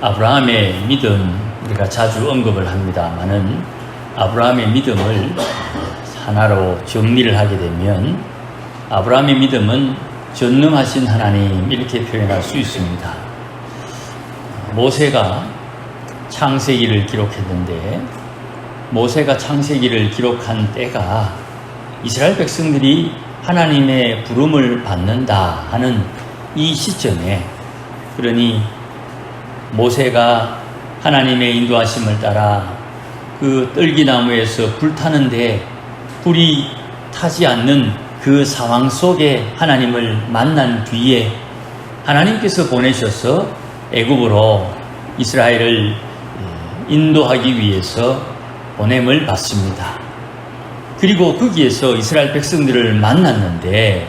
아브라함의 믿음, 우리가 자주 언급을 합니다만은 아브라함의 믿음을 하나로 정리를 하게 되면 아브라함의 믿음은 전능하신 하나님, 이렇게 표현할 수 있습니다. 모세가 창세기를 기록했는데 모세가 창세기를 기록한 때가 이스라엘 백성들이 하나님의 부름을 받는다 하는 이 시점에, 그러니 모세가 하나님의 인도하심을 따라 그 떨기나무에서 불타는데 불이 타지 않는 그 상황 속에 하나님을 만난 뒤에 하나님께서 보내셔서 애굽으로 이스라엘을 인도하기 위해서 보냄을 받습니다. 그리고 거기에서 이스라엘 백성들을 만났는데,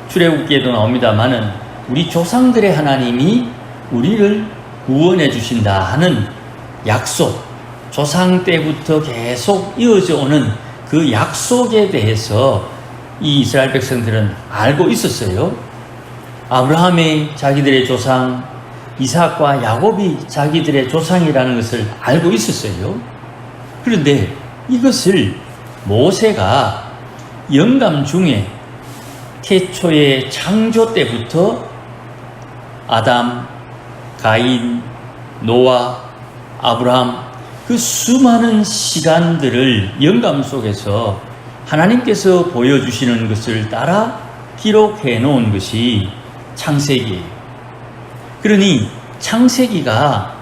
출애굽기에도 나옵니다마는 우리 조상들의 하나님이 우리를 구원해 주신다 하는 약속, 조상 때부터 계속 이어져 오는 그 약속에 대해서 이 이스라엘 백성들은 알고 있었어요. 아브라함이 자기들의 조상, 이삭과 야곱이 자기들의 조상이라는 것을 알고 있었어요. 그런데 이것을 모세가 영감 중에 태초의 창조 때부터 아담, 가인, 노아, 아브라함, 그 수많은 시간들을 영감 속에서 하나님께서 보여주시는 것을 따라 기록해 놓은 것이 창세기예요. 그러니 창세기가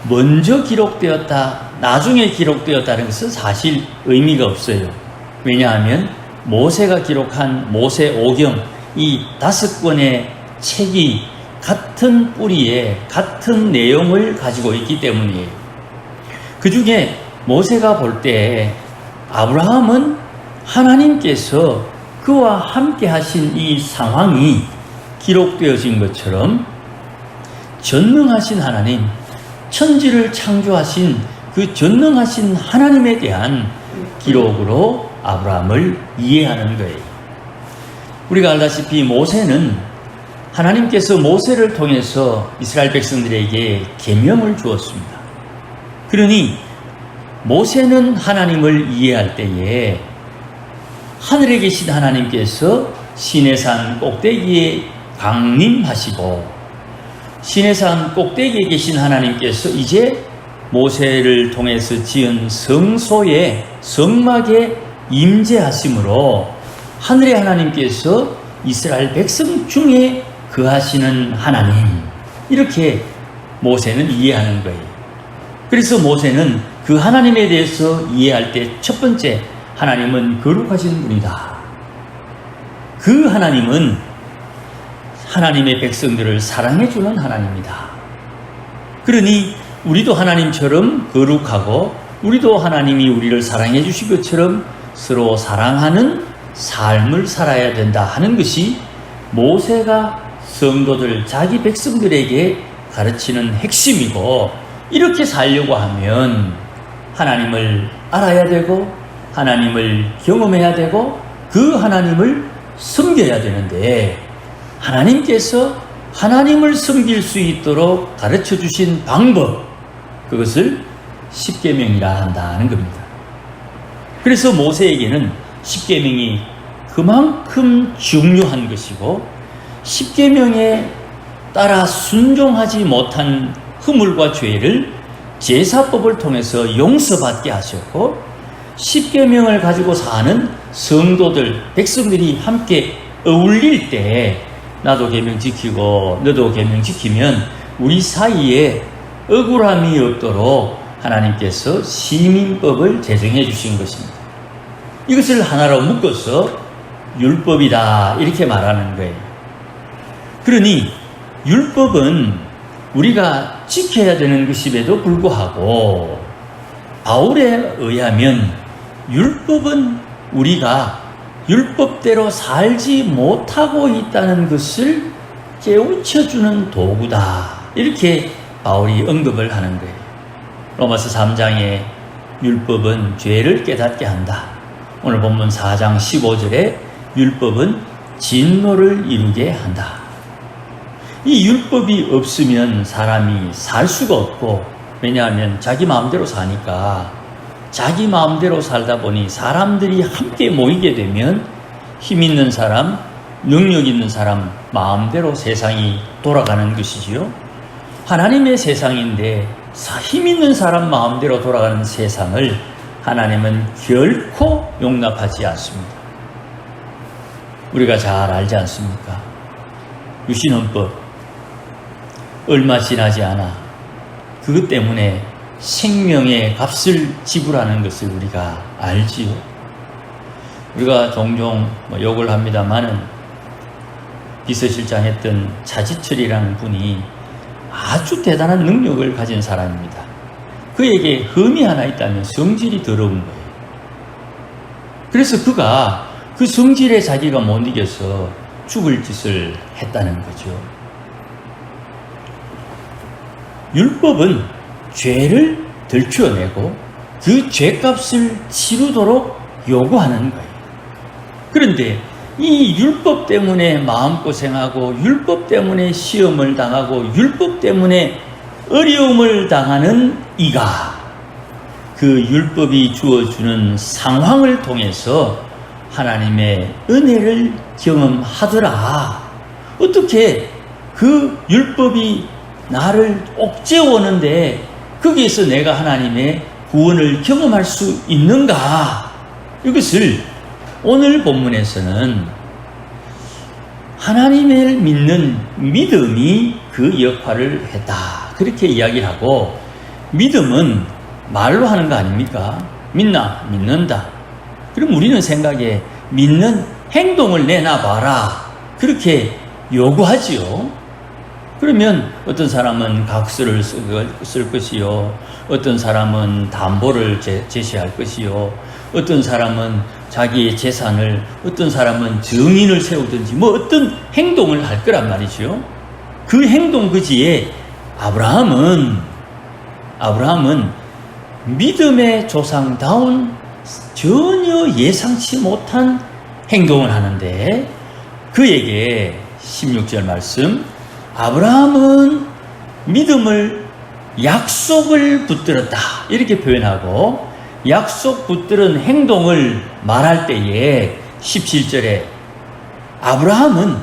먼저 기록되었다, 나중에 기록되었다는 것은 사실 의미가 없어요. 왜냐하면 모세가 기록한 모세오경, 이 5권의 책이 같은 뿌리에 같은 내용을 가지고 있기 때문이에요. 그 중에 모세가 볼 때 아브라함은 하나님께서 그와 함께 하신 이 상황이 기록되어진 것처럼 전능하신 하나님, 천지를 창조하신 그 전능하신 하나님에 대한 기록으로 아브라함을 이해하는 거예요. 우리가 알다시피 모세는 하나님께서 모세를 통해서 이스라엘 백성들에게 계명을 주었습니다. 그러니 모세는 하나님을 이해할 때에 하늘에 계신 하나님께서 시내산 꼭대기에 강림하시고, 시내산 꼭대기에 계신 하나님께서 이제 모세를 통해서 지은 성소의 성막에 임재하심으로 하늘의 하나님께서 이스라엘 백성 중에 거하시는 하나님, 이렇게 모세는 이해하는 거예요. 그래서 모세는 그 하나님에 대해서 이해할 때 첫 번째, 하나님은 거룩하신 분이다. 그 하나님은 하나님의 백성들을 사랑해주는 하나님이다. 그러니 우리도 하나님처럼 거룩하고 우리도 하나님이 우리를 사랑해 주신 것처럼 서로 사랑하는 삶을 살아야 된다 하는 것이 모세가 성도들, 자기 백성들에게 가르치는 핵심이고, 이렇게 살려고 하면 하나님을 알아야 되고 하나님을 경험해야 되고 그 하나님을 섬겨야 되는데, 하나님께서 하나님을 섬길 수 있도록 가르쳐 주신 방법, 그것을 십계명이라 한다는 겁니다. 그래서 모세에게는 십계명이 그만큼 중요한 것이고, 십계명에 따라 순종하지 못한 허물과 죄를 제사법을 통해서 용서받게 하셨고, 십계명을 가지고 사는 성도들, 백성들이 함께 어울릴 때 나도 계명 지키고 너도 계명 지키면 우리 사이에 억울함이 없도록 하나님께서 시민법을 제정해 주신 것입니다. 이것을 하나로 묶어서 율법이다, 이렇게 말하는 거예요. 그러니 율법은 우리가 지켜야 되는 것임에도 불구하고 바울에 의하면 율법은 우리가 율법대로 살지 못하고 있다는 것을 깨우쳐주는 도구다, 이렇게 바울이 언급을 하는 거예요. 로마서 3장에 율법은 죄를 깨닫게 한다. 오늘 본문 4장 15절에 율법은 진노를 이루게 한다. 이 율법이 없으면 사람이 살 수가 없고, 왜냐하면 자기 마음대로 사니까, 자기 마음대로 살다 보니 사람들이 함께 모이게 되면 힘 있는 사람, 능력 있는 사람 마음대로 세상이 돌아가는 것이지요. 하나님의 세상인데 힘 있는 사람 마음대로 돌아가는 세상을 하나님은 결코 용납하지 않습니다. 우리가 잘 알지 않습니까? 유신헌법 얼마 지나지 않아 그것 때문에 생명의 값을 지불하는 것을 우리가 알지요. 우리가 종종 욕을 합니다마는 비서실장 했던 차지철이라는 분이 아주 대단한 능력을 가진 사람입니다. 그에게 흠이 하나 있다면 성질이 더러운 거예요. 그래서 그가 그 성질에 자기가 못 이겨서 죽을 짓을 했다는 거죠. 율법은 죄를 들추어내고 그 죄값을 치르도록 요구하는 거예요. 그런데 이 율법 때문에 마음고생하고 율법 때문에 시험을 당하고 율법 때문에 어려움을 당하는 이가 그 율법이 주어주는 상황을 통해서 하나님의 은혜를 경험하더라. 어떻게 그 율법이 나를 옥죄오는데 거기에서 내가 하나님의 구원을 경험할 수 있는가? 이것을 오늘 본문에서는 하나님을 믿는 믿음이 그 역할을 했다. 그렇게 이야기를 하고, 믿음은 말로 하는 거 아닙니까? 믿나? 믿는다. 그럼 우리는 생각에 믿는 행동을 내놔봐라. 그렇게 요구하지요. 그러면 어떤 사람은 각서를 쓸 것이요, 어떤 사람은 담보를 제시할 것이요, 어떤 사람은 자기의 재산을, 어떤 사람은 증인을 세우든지 어떤 행동을 할 거란 말이죠. 그 행동 그지에 아브라함은 믿음의 조상다운 전혀 예상치 못한 행동을 하는데, 그에게 16절 말씀, 아브라함은 믿음을 약속을 붙들었다 이렇게 표현하고, 약속 붙들은 행동을 말할 때에 17절에 아브라함은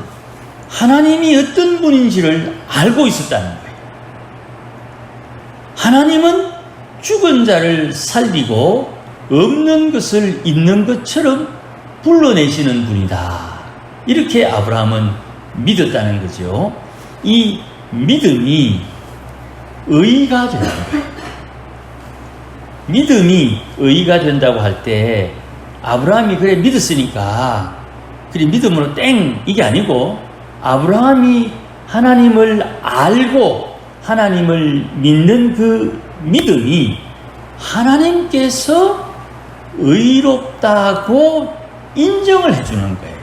하나님이 어떤 분인지를 알고 있었다는 거예요. 하나님은 죽은 자를 살리고 없는 것을 있는 것처럼 불러내시는 분이다. 이렇게 아브라함은 믿었다는 거죠. 이 믿음이 의가 되는 거예요. 믿음이 의가 된다고 할 때 아브라함이 그래 믿었으니까 그래 믿음으로 땡 이게 아니고, 아브라함이 하나님을 알고 하나님을 믿는 그 믿음이 하나님께서 의롭다고 인정을 해주는 거예요.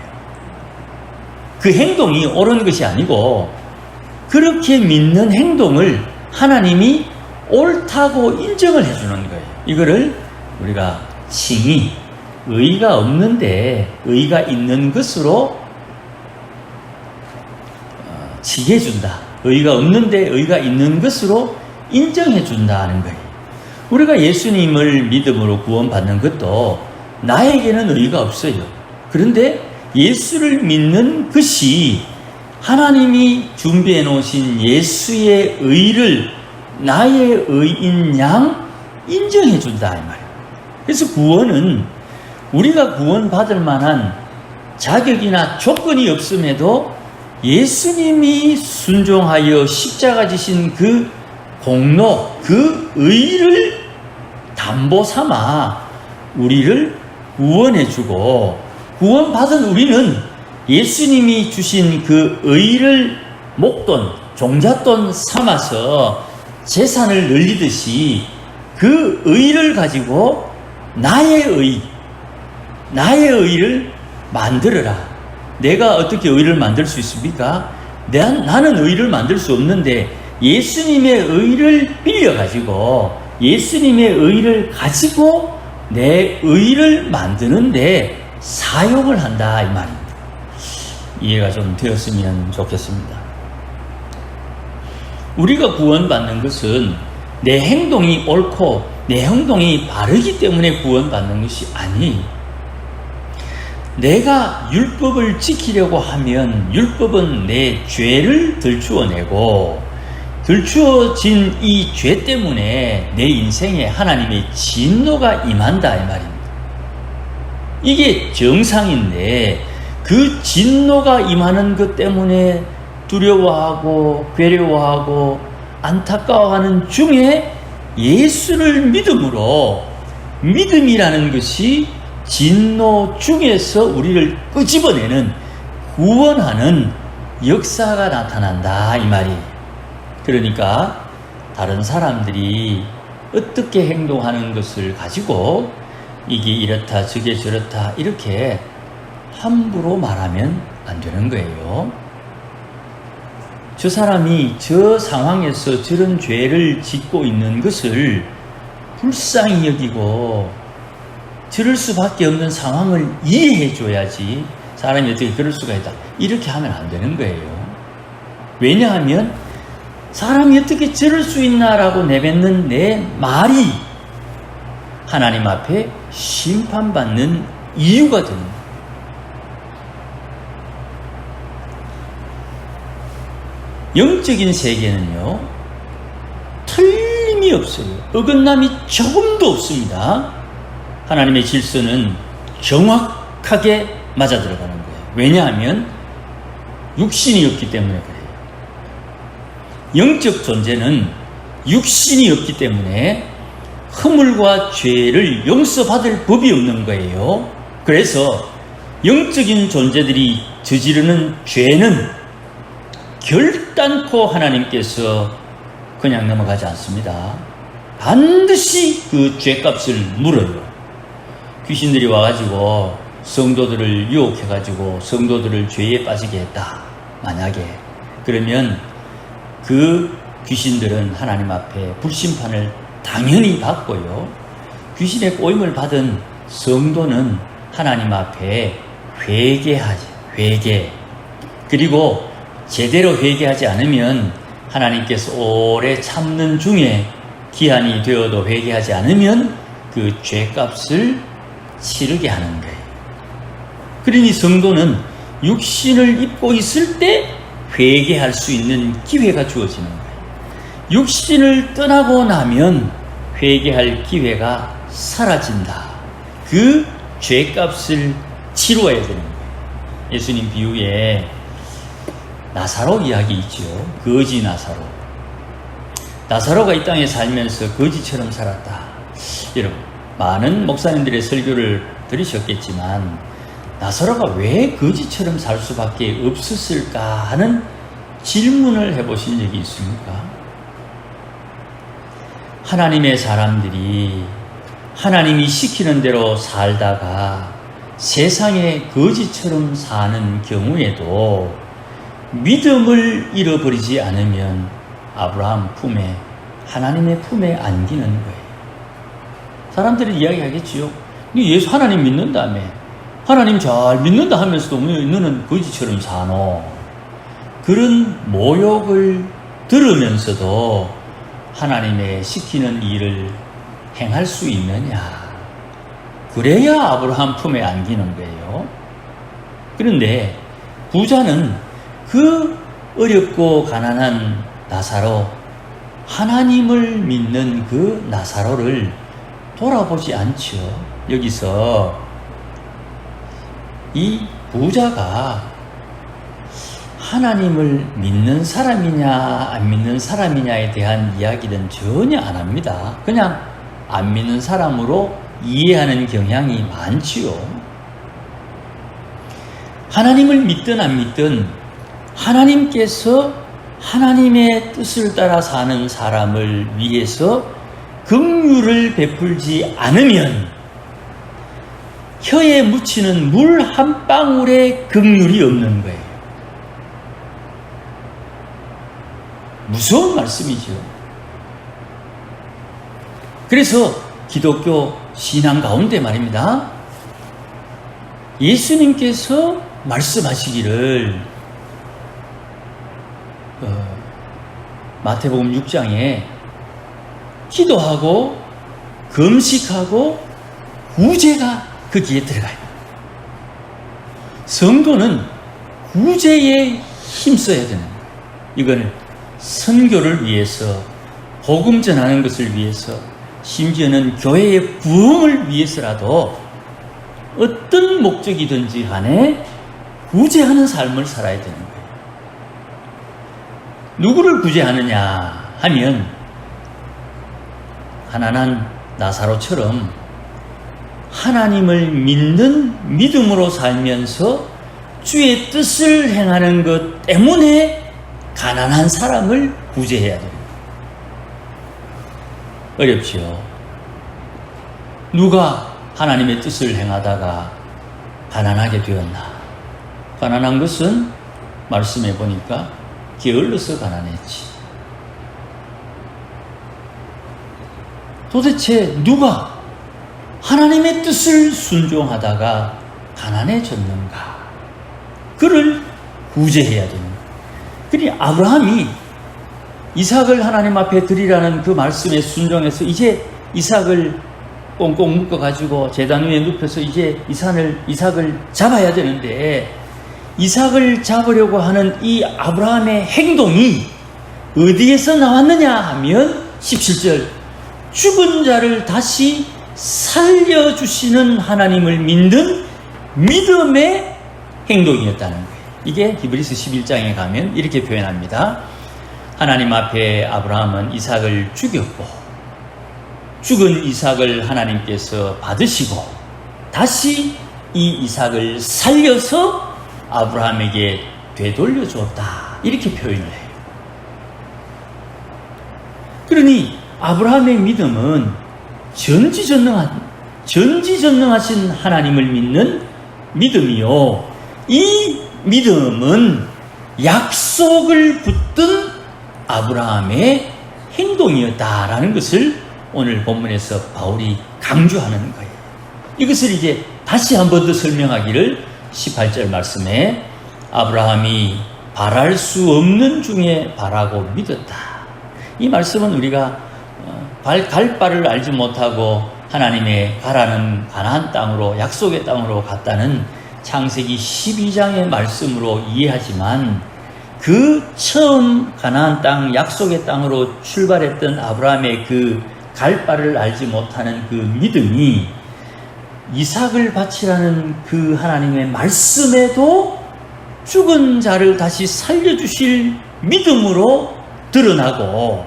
그 행동이 옳은 것이 아니고, 그렇게 믿는 행동을 하나님이 옳다고 인정을 해주는 거예요. 이거를 우리가 칭의, 의가 없는데 의가 있는 것으로 칭해준다. 의가 없는데 의가 있는 것으로 인정해준다는 거예요. 우리가 예수님을 믿음으로 구원받는 것도 나에게는 의가 없어요. 그런데 예수를 믿는 것이 하나님이 준비해 놓으신 예수의 의를 나의 의인 양 인정해 준다 이 말이에요. 그래서 구원은 우리가 구원받을 만한 자격이나 조건이 없음에도 예수님이 순종하여 십자가 지신 그 공로, 그 의를 담보 삼아 우리를 구원해 주고, 구원받은 우리는 예수님이 주신 그 의를 목돈, 종잣돈 삼아서 재산을 늘리듯이 그 의를 가지고 나의 의를 만들어라. 내가 어떻게 의를 만들 수 있습니까? 나는 의를 만들 수 없는데 예수님의 의를 빌려가지고, 예수님의 의를 가지고 내 의를 만드는데 사용을 한다 이 말입니다. 이해가 좀 되었으면 좋겠습니다. 우리가 구원받는 것은 내 행동이 옳고 내 행동이 바르기 때문에 구원받는 것이 아니, 내가 율법을 지키려고 하면 율법은 내 죄를 들추어내고 들추어진 이 죄 때문에 내 인생에 하나님의 진노가 임한다 이 말입니다. 이게 정상인데 그 진노가 임하는 것 때문에 두려워하고 괴로워하고 안타까워하는 중에 예수를 믿음으로, 믿음이라는 것이 진노 중에서 우리를 끄집어내는, 구원하는 역사가 나타난다 이 말이. 그러니까 다른 사람들이 어떻게 행동하는 것을 가지고 이게 이렇다 저게 저렇다 이렇게 함부로 말하면 안 되는 거예요. 저 사람이 저 상황에서 저런 죄를 짓고 있는 것을 불쌍히 여기고 저럴 수밖에 없는 상황을 이해해 줘야지, 사람이 어떻게 그럴 수가 있다 이렇게 하면 안 되는 거예요. 왜냐하면 사람이 어떻게 저럴 수 있나라고 내뱉는 내 말이 하나님 앞에 심판받는 이유가 됩니다. 영적인 세계는요, 틀림이 없어요. 어긋남이 조금도 없습니다. 하나님의 질서는 정확하게 맞아들어가는 거예요. 왜냐하면 육신이 없기 때문에 그래요. 영적 존재는 육신이 없기 때문에 허물과 죄를 용서받을 법이 없는 거예요. 그래서 영적인 존재들이 저지르는 죄는 결단코 하나님께서 그냥 넘어가지 않습니다. 반드시 그 죄값을 물어요. 귀신들이 와가지고 성도들을 유혹해가지고 성도들을 죄에 빠지게 했다, 만약에 그러면 그 귀신들은 하나님 앞에 불심판을 당연히 받고요, 귀신의 꼬임을 받은 성도는 하나님 앞에 회개하지, 회개. 그리고 제대로 회개하지 않으면 하나님께서 오래 참는 중에 기한이 되어도 회개하지 않으면 그 죄값을 치르게 하는 거예요. 그러니 성도는 육신을 입고 있을 때 회개할 수 있는 기회가 주어지는 거예요. 육신을 떠나고 나면 회개할 기회가 사라진다. 그 죄값을 치루어야 되는 거예요. 예수님 비유에 나사로 이야기 있죠. 거지 나사로. 나사로가 이 땅에 살면서 거지처럼 살았다. 여러분, 많은 목사님들의 설교를 들으셨겠지만 나사로가 왜 거지처럼 살 수밖에 없었을까 하는 질문을 해보신 적이 있습니까? 하나님의 사람들이 하나님이 시키는 대로 살다가 세상에 거지처럼 사는 경우에도 믿음을 잃어버리지 않으면 아브라함 품에, 하나님의 품에 안기는 거예요. 사람들이 이야기하겠지요. 너 예수 하나님 믿는다며, 하나님 잘 믿는다 하면서도 왜 너는 거지처럼 사노? 그런 모욕을 들으면서도 하나님의 시키는 일을 행할 수 있느냐? 그래야 아브라함 품에 안기는 거예요. 그런데 부자는 그 어렵고 가난한 나사로, 하나님을 믿는 그 나사로를 돌아보지 않죠. 여기서 이 부자가 하나님을 믿는 사람이냐 안 믿는 사람이냐에 대한 이야기는 전혀 안 합니다. 그냥 안 믿는 사람으로 이해하는 경향이 많지요. 하나님을 믿든 안 믿든 하나님께서 하나님의 뜻을 따라 사는 사람을 위해서 긍휼을 베풀지 않으면 혀에 묻히는 물 한 방울의 긍휼이 없는 거예요. 무서운 말씀이죠. 그래서 기독교 신앙 가운데 말입니다, 예수님께서 말씀하시기를 마태복음 6장에 기도하고 금식하고 구제가 거기에 들어가요. 성도는 구제에 힘써야 되는 거예요. 이거는 선교를 위해서, 복음 전하는 것을 위해서, 심지어는 교회의 부흥을 위해서라도 어떤 목적이든지 간에 구제하는 삶을 살아야 되는 거예요. 누구를 구제하느냐 하면 가난한 나사로처럼 하나님을 믿는 믿음으로 살면서 주의 뜻을 행하는 것 때문에 가난한 사람을 구제해야 됩니다. 어렵지요. 누가 하나님의 뜻을 행하다가 가난하게 되었나? 가난한 것은 말씀해 보니까 게을러서 가난했지. 도대체 누가 하나님의 뜻을 순종하다가 가난해졌는가? 그를 구제해야 되는 거예요. 그러니 아브라함이 이삭을 하나님 앞에 드리라는 그 말씀에 순종해서 이제 이삭을 꽁꽁 묶어가지고 제단 위에 눕혀서 이제 이삭을 잡아야 되는데, 이삭을 잡으려고 하는 이 아브라함의 행동이 어디에서 나왔느냐 하면 17절, 죽은 자를 다시 살려주시는 하나님을 믿는 믿음의 행동이었다는 거예요. 이게 히브리서 11장에 가면 이렇게 표현합니다. 하나님 앞에 아브라함은 이삭을 죽였고, 죽은 이삭을 하나님께서 받으시고 다시 이 이삭을 살려서 아브라함에게 되돌려 주었다, 이렇게 표현을 해요. 그러니 아브라함의 믿음은 전지전능하신 하나님을 믿는 믿음이요, 이 믿음은 약속을 붙든 아브라함의 행동이었다라는 것을 오늘 본문에서 바울이 강조하는 거예요. 이것을 이제 다시 한 번 더 설명하기를 18절 말씀에 아브라함이 바랄 수 없는 중에 바라고 믿었다. 이 말씀은 우리가 갈 바를 알지 못하고 하나님의 가라는 가나안 땅으로, 약속의 땅으로 갔다는 창세기 12장의 말씀으로 이해하지만, 그 처음 가나안 땅, 약속의 땅으로 출발했던 아브라함의 그 갈 바를 알지 못하는 그 믿음이 이삭을 바치라는 그 하나님의 말씀에도 죽은 자를 다시 살려주실 믿음으로 드러나고,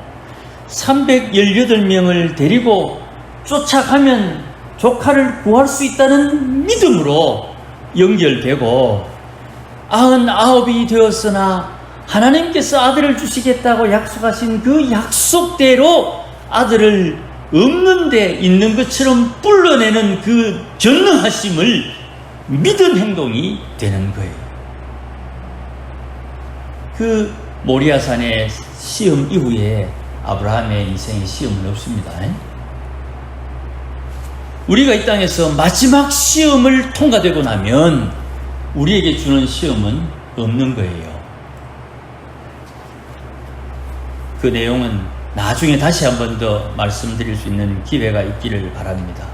318명을 데리고 쫓아가면 조카를 구할 수 있다는 믿음으로 연결되고, 99이 되었으나 하나님께서 아들을 주시겠다고 약속하신 그 약속대로 아들을 없는 데 있는 것처럼 불러내는 그 전능하심을 믿은 행동이 되는 거예요. 그 모리아산의 시험 이후에 아브라함의 인생에 시험은 없습니다. 우리가 이 땅에서 마지막 시험을 통과되고 나면 우리에게 주는 시험은 없는 거예요. 그 내용은 나중에 다시 한 번 더 말씀드릴 수 있는 기회가 있기를 바랍니다.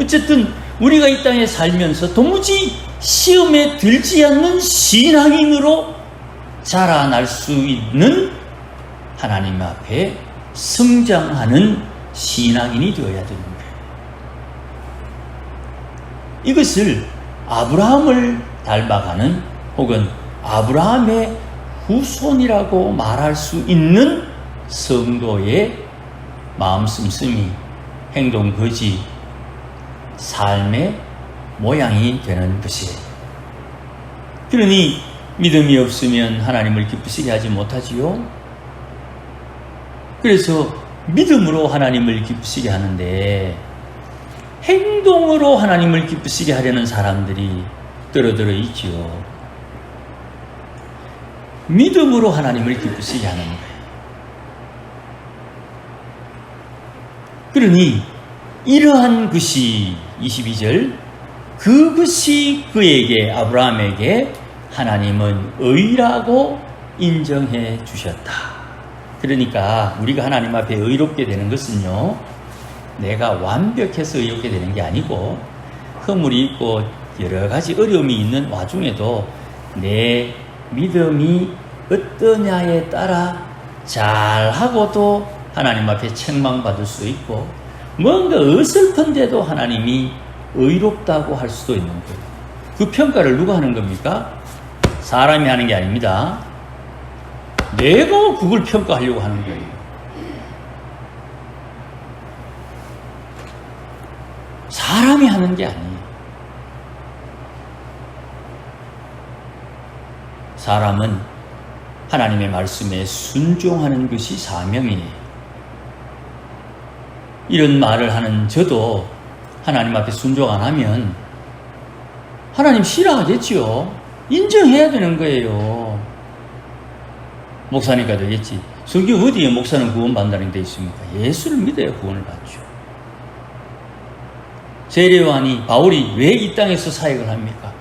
어쨌든 우리가 이 땅에 살면서 도무지 시험에 들지 않는 신앙인으로 자라날 수 있는 하나님 앞에 성장하는 신앙인이 되어야 되는 거예요. 이것을 아브라함을 닮아가는, 혹은 아브라함의 후손이라고 말할 수 있는 성도의 마음 씀씀이, 행동 거지, 삶의 모양이 되는 것이에요. 그러니 믿음이 없으면 하나님을 기쁘시게 하지 못하지요. 그래서 믿음으로 하나님을 기쁘시게 하는데, 행동으로 하나님을 기쁘시게 하려는 사람들이 떨어들어 있지요. 믿음으로 하나님을 기쁘시게 하는 거예요. 그러니 이러한 것이 22절, 그것이 그에게, 아브라함에게 하나님은 의라고 인정해 주셨다. 그러니까 우리가 하나님 앞에 의롭게 되는 것은요, 내가 완벽해서 의롭게 되는 게 아니고 허물이 있고 여러 가지 어려움이 있는 와중에도 내 믿음이 어떠냐에 따라 잘하고도 하나님 앞에 책망받을 수 있고 뭔가 어설픈데도 하나님이 의롭다고 할 수도 있는 거예요. 그 평가를 누가 하는 겁니까? 사람이 하는 게 아닙니다. 내가 그걸 평가하려고 하는 거예요. 사람이 하는 게 아니에요. 사람은 하나님의 말씀에 순종하는 것이 사명이에요. 이런 말을 하는 저도 하나님 앞에 순종 안 하면 하나님 싫어하겠지요. 인정해야 되는 거예요. 목사니까 되겠지. 성경 어디에 목사는 구원받는다는 데 있습니까? 예수를 믿어야 구원을 받죠. 세례요한이, 바울이 왜 이 땅에서 사역을 합니까?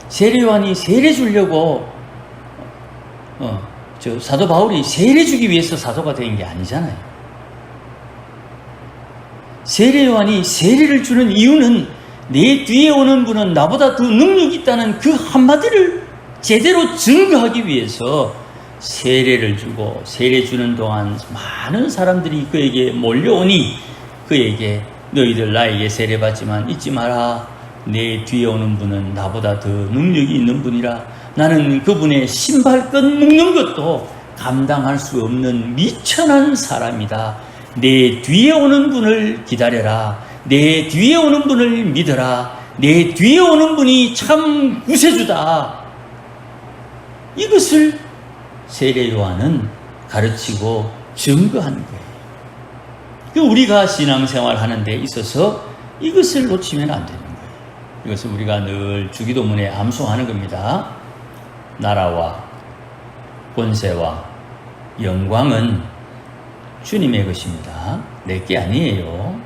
세례요한이 세례 주려고 사도 바울이 세례 주기 위해서 사도가 된 게 아니잖아요. 세례요한이 세례를 주는 이유는 내 뒤에 오는 분은 나보다 더 능력이 있다는 그 한마디를 제대로 증거하기 위해서 세례를 주고, 세례 주는 동안 많은 사람들이 그에게 몰려오니 그에게 너희들 나에게 세례 받지만 잊지 마라. 내 뒤에 오는 분은 나보다 더 능력이 있는 분이라. 나는 그분의 신발끈 묶는 것도 감당할 수 없는 미천한 사람이다. 내 뒤에 오는 분을 기다려라. 내 뒤에 오는 분을 믿어라. 내 뒤에 오는 분이 참 구세주다. 이것을 세례요한은 가르치고 증거한 거예요. 우리가 신앙생활 하는 데 있어서 이것을 놓치면 안 되는 거예요. 이것을 우리가 늘 주기도문에 암송하는 겁니다. 나라와 권세와 영광은 주님의 것입니다. 내게 아니에요.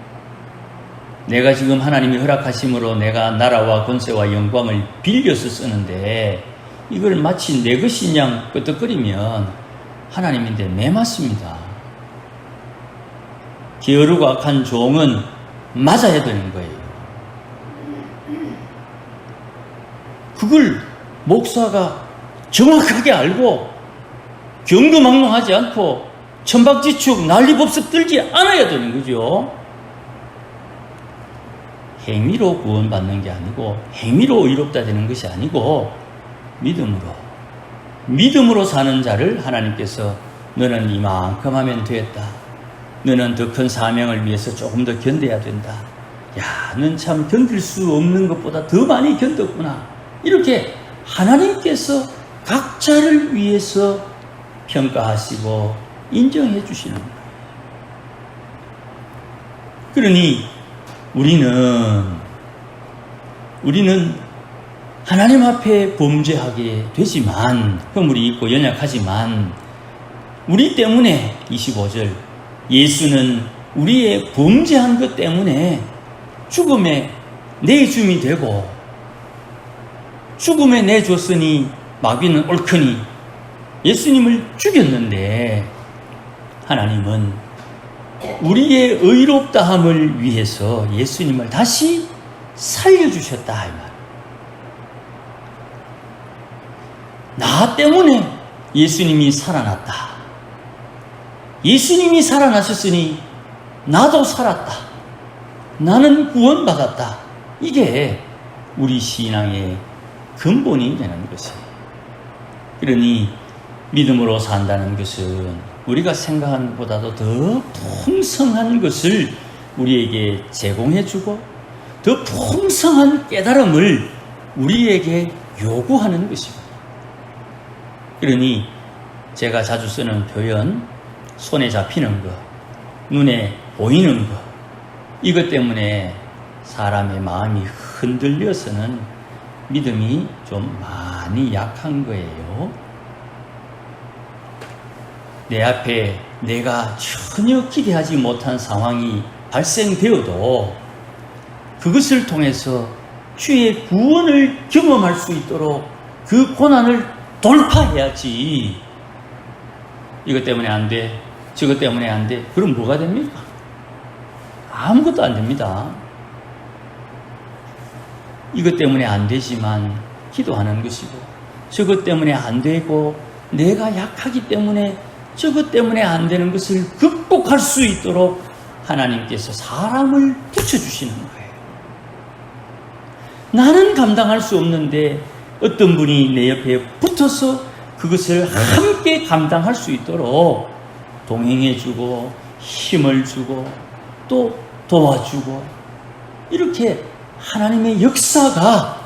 내가 지금 하나님이 허락하심으로 내가 나라와 권세와 영광을 빌려서 쓰는데 이걸 마치 내 것인 양 끄떡거리면 하나님인데 매맞습니다. 게으르고 악한 종은 맞아야 되는 거예요. 그걸 목사가 정확하게 알고 경거망동하지 않고 천박지축 난리법석 들지 않아야 되는 거죠. 행위로 구원받는 게 아니고 행위로 의롭다 되는 것이 아니고 믿음으로 사는 자를 하나님께서 너는 이만큼 하면 되었다. 너는 더 큰 사명을 위해서 조금 더 견뎌야 된다. 야, 넌 참 견딜 수 없는 것보다 더 많이 견뎠구나. 이렇게 하나님께서 각자를 위해서 평가하시고 인정해 주시는 거예요. 그러니 우리는 하나님 앞에 범죄하게 되지만, 허물이 있고 연약하지만, 우리 때문에 25절 예수는 우리의 범죄한 것 때문에 죽음에 내줌이 되고, 죽음에 내줬으니 마귀는 옳거니 예수님을 죽였는데, 하나님은 우리의 의롭다함을 위해서 예수님을 다시 살려주셨다 이 말. 나 때문에 예수님이 살아났다. 예수님이 살아나셨으니 나도 살았다. 나는 구원받았다. 이게 우리 신앙의 근본이 되는 것이에요. 그러니 믿음으로 산다는 것은 우리가 생각하는 것보다도 더 풍성한 것을 우리에게 제공해주고 더 풍성한 깨달음을 우리에게 요구하는 것입니다. 그러니 제가 자주 쓰는 표현, 손에 잡히는 것, 눈에 보이는 것, 이것 때문에 사람의 마음이 흔들려서는 믿음이 좀 많이 약한 거예요. 내 앞에 내가 전혀 기대하지 못한 상황이 발생되어도 그것을 통해서 주의 구원을 경험할 수 있도록 그 고난을 돌파해야지. 이것 때문에 안 돼. 저것 때문에 안 돼. 그럼 뭐가 됩니까? 아무것도 안 됩니다. 이것 때문에 안 되지만 기도하는 것이고, 저것 때문에 안 되고, 내가 약하기 때문에 저것 때문에 안 되는 것을 극복할 수 있도록 하나님께서 사람을 붙여주시는 거예요. 나는 감당할 수 없는데 어떤 분이 내 옆에 붙어서 그것을 함께 감당할 수 있도록 동행해주고 힘을 주고 또 도와주고, 이렇게 하나님의 역사가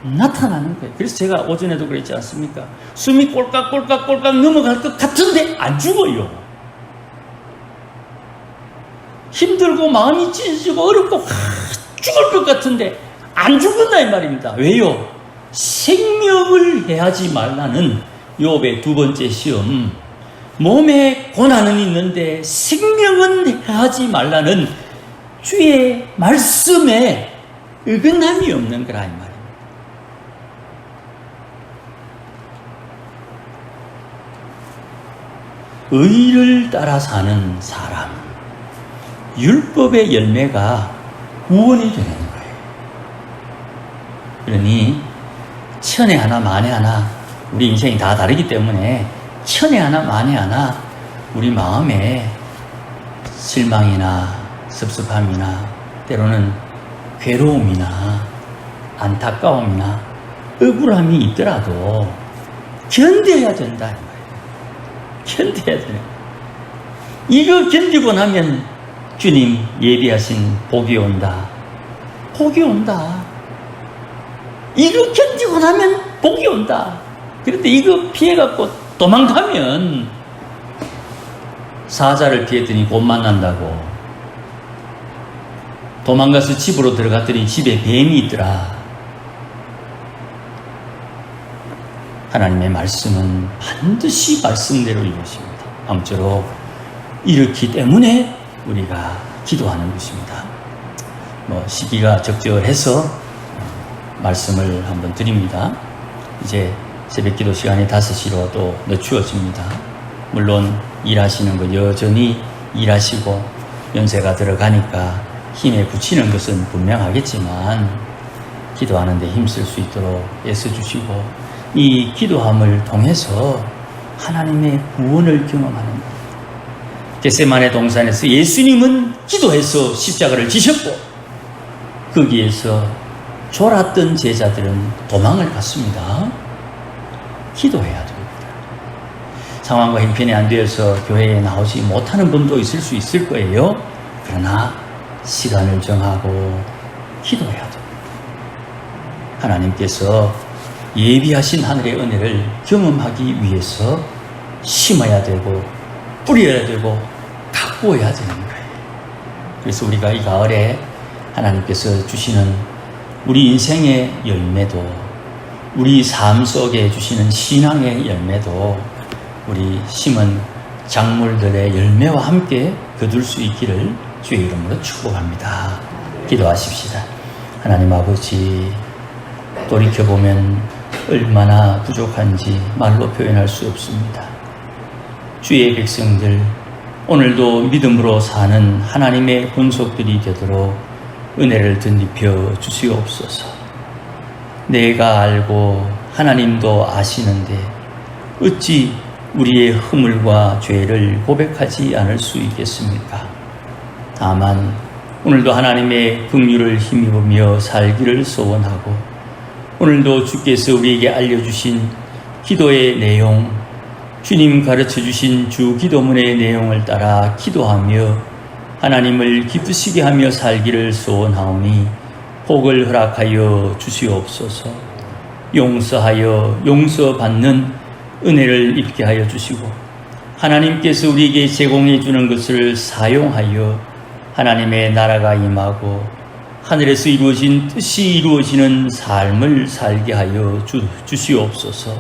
나타나는 거예요. 그래서 제가 오전에도 그랬지 않습니까? 숨이 꼴깍꼴깍 넘어갈 것 같은데 안 죽어요. 힘들고 마음이 찢어지고 어렵고 죽을 것 같은데 안 죽는다 이 말입니다. 왜요? 생명을 해하지 말라는 욥의 두 번째 시험. 몸에 고난은 있는데 생명은 해하지 말라는 주의 말씀에 어긋남이 없는 거라 이 말입니다. 의를 따라 사는 사람, 율법의 열매가 구원이 되는 거예요. 그러니 천에 하나 만에 하나, 우리 인생이 다 다르기 때문에 천에 하나 만에 하나 우리 마음에 실망이나 섭섭함이나 때로는 괴로움이나 안타까움이나 억울함이 있더라도 견뎌야 된다. 견뎌야 돼요. 이거 견디고 나면 주님 예비하신 복이 온다. 복이 온다. 이거 견디고 나면 복이 온다. 그런데 이거 피해갖고 도망가면 사자를 피했더니 곧 만난다고, 도망가서 집으로 들어갔더니 집에 뱀이 있더라. 하나님의 말씀은 반드시 말씀대로 이루어집니다. 아무쪼록 이렇기 때문에 우리가 기도하는 것입니다. 시기가 적절해서 말씀을 한번 드립니다. 이제 새벽기도 시간이 5시로 또 늦추어집니다. 물론 일하시는 거 여전히 일하시고 연세가 들어가니까 힘에 부치는 것은 분명하겠지만 기도하는 데 힘쓸 수 있도록 애써주시고, 이 기도함을 통해서 하나님의 구원을 경험하는 것. 겟세마네 동산에서 예수님은 기도해서 십자가를 지셨고 거기에서 졸았던 제자들은 도망을 갔습니다. 기도해야 됩니다. 상황과 형편이 안 되어서 교회에 나오지 못하는 분도 있을 수 있을 거예요. 그러나 시간을 정하고 기도해야 됩니다. 하나님께서 예비하신 하늘의 은혜를 경험하기 위해서 심어야 되고 뿌려야 되고 가꾸어야 되는 거예요. 그래서 우리가 이 가을에 하나님께서 주시는 우리 인생의 열매도, 우리 삶 속에 주시는 신앙의 열매도 우리 심은 작물들의 열매와 함께 거둘 수 있기를 주의 이름으로 축복합니다. 기도하십시다. 하나님 아버지, 돌이켜보면 얼마나 부족한지 말로 표현할 수 없습니다. 주의 백성들, 오늘도 믿음으로 사는 하나님의 본속들이 되도록 은혜를 덧입혀 주시옵소서. 내가 알고 하나님도 아시는데 어찌 우리의 허물과 죄를 고백하지 않을 수 있겠습니까? 다만 오늘도 하나님의 긍휼을 힘입으며 살기를 소원하고, 오늘도 주께서 우리에게 알려주신 기도의 내용, 주님 가르쳐주신 주 기도문의 내용을 따라 기도하며 하나님을 기쁘시게 하며 살기를 소원하오니 복을 허락하여 주시옵소서. 용서하여 용서받는 은혜를 입게 하여 주시고, 하나님께서 우리에게 제공해 주는 것을 사용하여 하나님의 나라가 임하고 하늘에서 이루어진 뜻이 이루어지는 삶을 살게 하여 주시옵소서.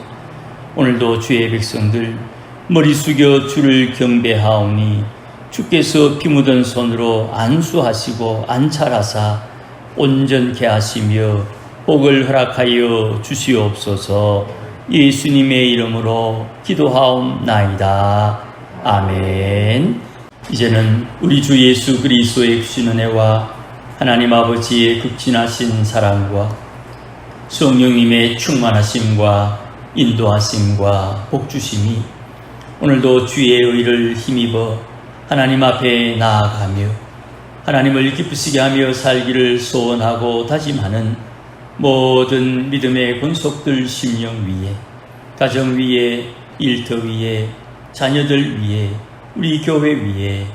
오늘도 주의 백성들 머리 숙여 주를 경배하오니 주께서 피 묻은 손으로 안수하시고 안찰하사 온전케 하시며 복을 허락하여 주시옵소서. 예수님의 이름으로 기도하옵나이다. 아멘. 이제는 우리 주 예수 그리스도의 크신 은혜와 하나님 아버지의 극진하신 사랑과 성령님의 충만하심과 인도하심과 복주심이 오늘도 주의 의를 힘입어 하나님 앞에 나아가며 하나님을 기쁘시게 하며 살기를 소원하고 다짐하는 모든 믿음의 권속들 심령 위에, 가정 위에, 일터 위에, 자녀들 위에, 우리 교회 위에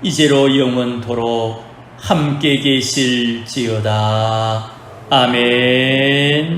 이제로 영원토록 함께 계실지어다. 아멘.